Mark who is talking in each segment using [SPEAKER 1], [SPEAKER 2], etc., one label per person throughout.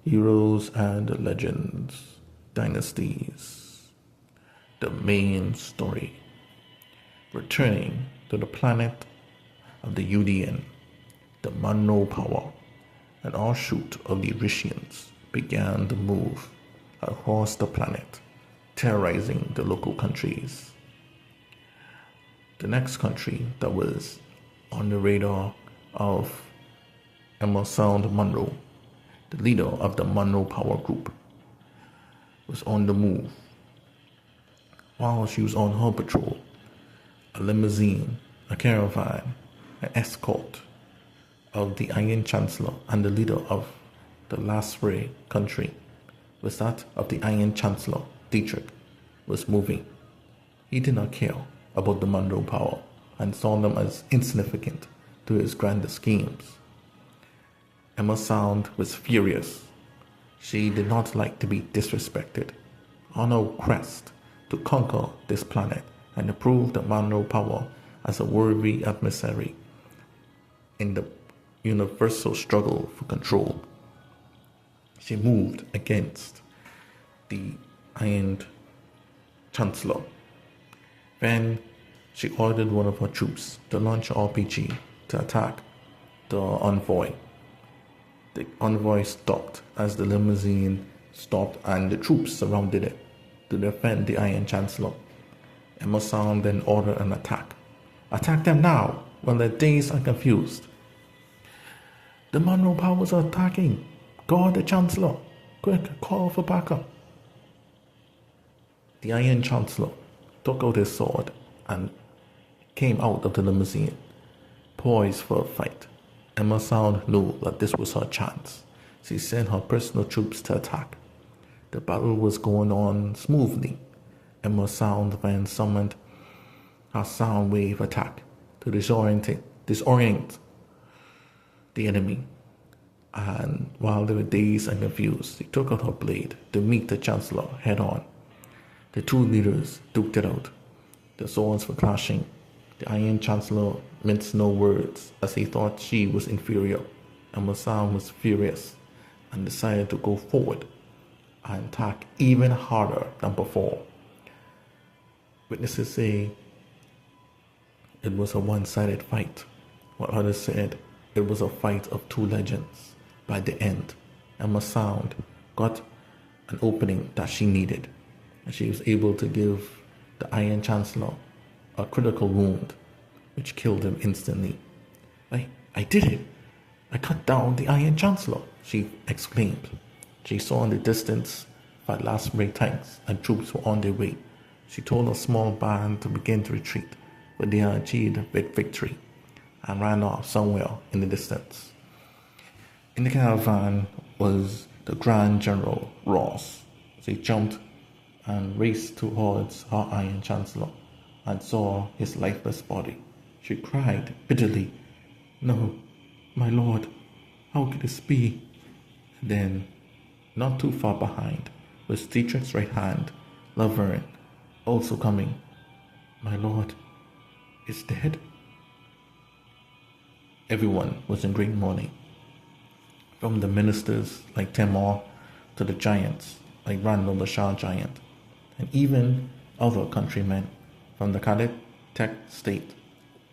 [SPEAKER 1] Heroes and Legends, Dynasties. The main story. Returning to the planet of the UND, the Monroe Power, an offshoot of the Rishans began the move across the planet, terrorizing the local countries. The next country that was on the radar of Emerson Monroe, the leader of the Monroe Power Group, was on the move. While she was on her patrol, a limousine, a caravan, an escort of the Iron Chancellor and the leader of the last ray country was that of the Iron Chancellor, Dietrich, was moving. He did not care about the Monroe Power and saw them as insignificant to his grander schemes. Emma Sound was furious. She did not like to be disrespected. On her quest to conquer this planet and to prove the Monroe Power as a worthy adversary in the universal struggle for control, she moved against the Iron Chancellor. Then she ordered one of her troops to launch an RPG to attack the envoy. The envoy stopped as the limousine stopped and the troops surrounded it to defend the Iron Chancellor. Emerson then ordered an attack. Attack them now, while they're dazed and confused. The Monroe Powers are attacking. Guard the Chancellor. Quick, call for backup. The Iron Chancellor took out his sword and came out of the limousine, poised for a fight. Emma Sound knew that this was her chance. She sent her personal troops to attack. The battle was going on smoothly. Emma Sound then summoned her sound wave attack to disorient the enemy. And while they were dazed and confused, she took out her blade to meet the Chancellor head on. The two leaders duked it out. The swords were clashing. The Iron Chancellor minced no words as he thought she was inferior. And Masam was furious and decided to go forward and attack even harder than before. Witnesses say it was a one-sided fight, while others said it was a fight of two legends. By the end, Emma Sound got an opening that she needed, and she was able to give the Iron Chancellor a critical wound, which killed him instantly. I did it! I cut down the Iron Chancellor, she exclaimed. She saw in the distance 5 last ray tanks and troops were on their way. She told a small band to begin to retreat, but they had achieved a big victory and ran off somewhere in the distance. In the caravan was the Grand General Ross. She jumped and raced towards her Iron Chancellor and saw his lifeless body. She cried bitterly, "No, my lord, how could this be?" And then, not too far behind, was Dietrich's right hand, Laverne, also coming. "My lord is dead?" Everyone was in great mourning. From the ministers like Temor to the giants like Randall the Shah Giant, and even other countrymen from the Cadet Tech State,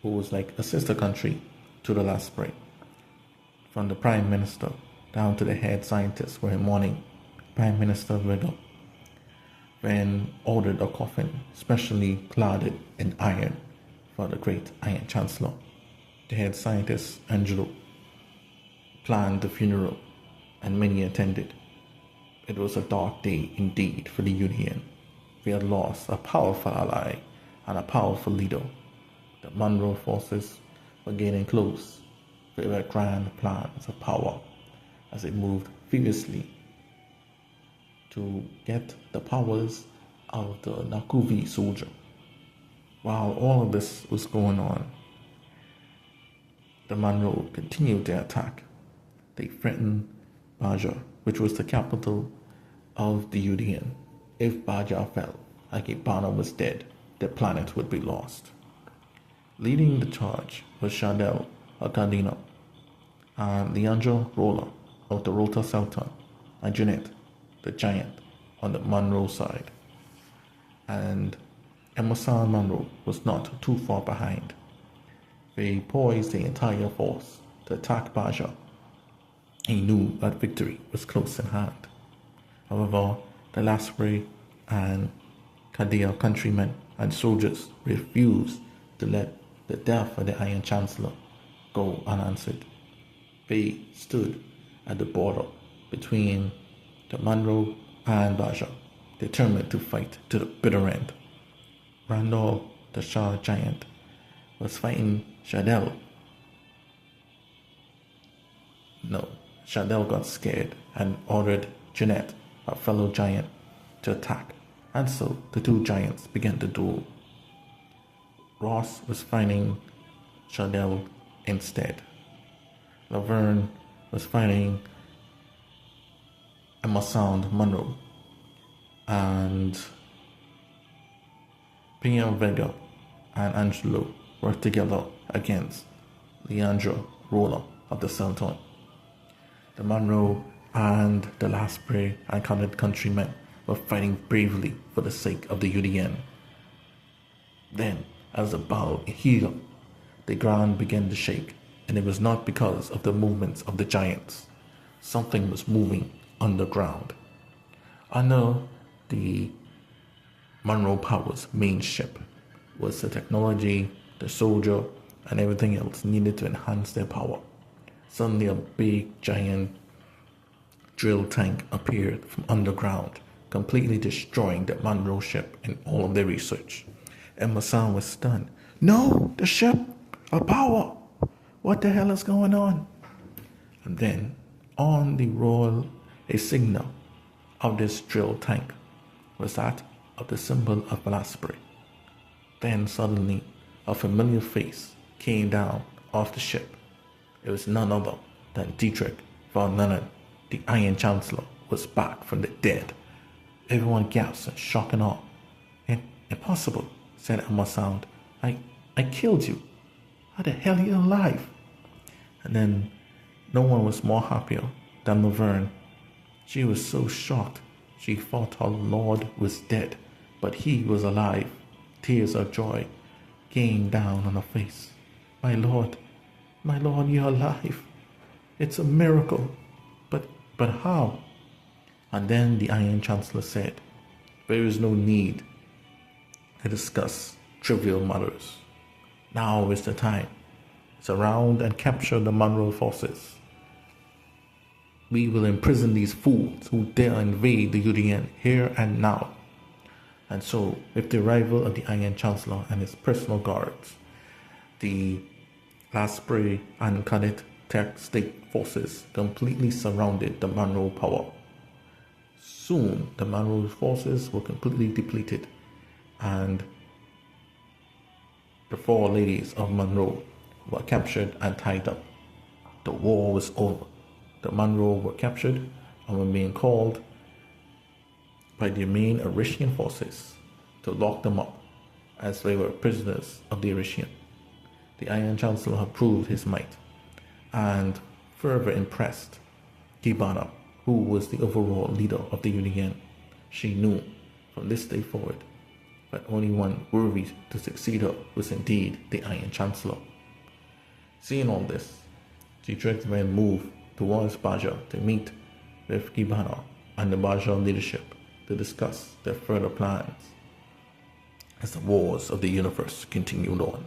[SPEAKER 1] who was like a sister country to the last spring. From the Prime Minister down to the head scientists were in mourning. Prime Minister Riddle then ordered a coffin specially cladded in iron for the great Iron Chancellor. The head scientist, Angelo, planned the funeral, and many attended. It was a dark day indeed for the Union. We had lost a powerful ally and a powerful leader. The Monroe forces were getting close to their grand plans of power as they moved furiously to get the powers of the Nakuvi soldier. While all of this was going on, the Monroe continued their attack. They threatened Baja, which was the capital of the Union. If Baja fell, like Ipana was dead, the planet would be lost. Leading the charge was Shadel Akadina and Leandro Rolla of the Rota Sultan. and Jeanette, the giant, on the Monroe side. And Emerson Monroe was not too far behind. They poised the entire force to attack Baja. He knew that victory was close in hand. However, the Lasprey and Cadea countrymen and soldiers refused to let the death of the Iron Chancellor go unanswered. They stood at the border between the Monroe and Baja, determined to fight to the bitter end. Randolph, the Shah giant, was fighting Shadell. Shadell got scared and ordered Jeanette, a fellow giant, to attack, and so the two giants began to duel. Ross was fighting Shadell instead. Laverne was fighting Emerson Monroe, and Pia Vega and Angelo worked together against Leandro Rolla of the Sultan. The Monroe and the Lasprey and colored countrymen were fighting bravely for the sake of the UDN. Then, as the battle heated up, the ground began to shake, and it was not because of the movements of the giants. Something was moving underground. Under the Monroe Power's main ship was the technology, the soldier, and everything else needed to enhance their power. Suddenly a big, giant drill tank appeared from underground, completely destroying the Monroe ship and all of their research. Emerson was stunned. "No, the ship! A power! What the hell is going on?" And then, on the roll, a signal of this drill tank was that of the symbol of Lasprey. Then suddenly, a familiar face came down off the ship. It was none other than Dietrich von Lenin. The Iron Chancellor was back from the dead. Everyone gasped in shock and awe. "Impossible," said Emerson. I killed you. How the hell are you alive?" And then no one was more happier than Laverne. She was so shocked. She thought her lord was dead, but he was alive. Tears of joy came down on her face. My lord, you're alive. It's a miracle. But how?" And then the Iron Chancellor said, "There is no need to discuss trivial matters. Now is the time. Surround and capture the Monroe forces. We will imprison these fools who dare invade the UDN here and now." And so, with the arrival of the Iron Chancellor and his personal guards, the Lasprey and Cadet Tech State forces completely surrounded the Monroe Power. Soon, the Monroe forces were completely depleted, and the four ladies of Monroe were captured and tied up. The war was over. The Monroe were captured and were being called by the main Irishan forces to lock them up, as they were prisoners of the Irishan. The Iron Chancellor had proved his might, and further impressed Gibana, who was the overall leader of the UDN. She knew from this day forward that only one worthy to succeed her was indeed the Iron Chancellor. Seeing all this, Dietrich then moved towards Baja to meet with Gibana and the Baja leadership to discuss their further plans as the wars of the universe continued on.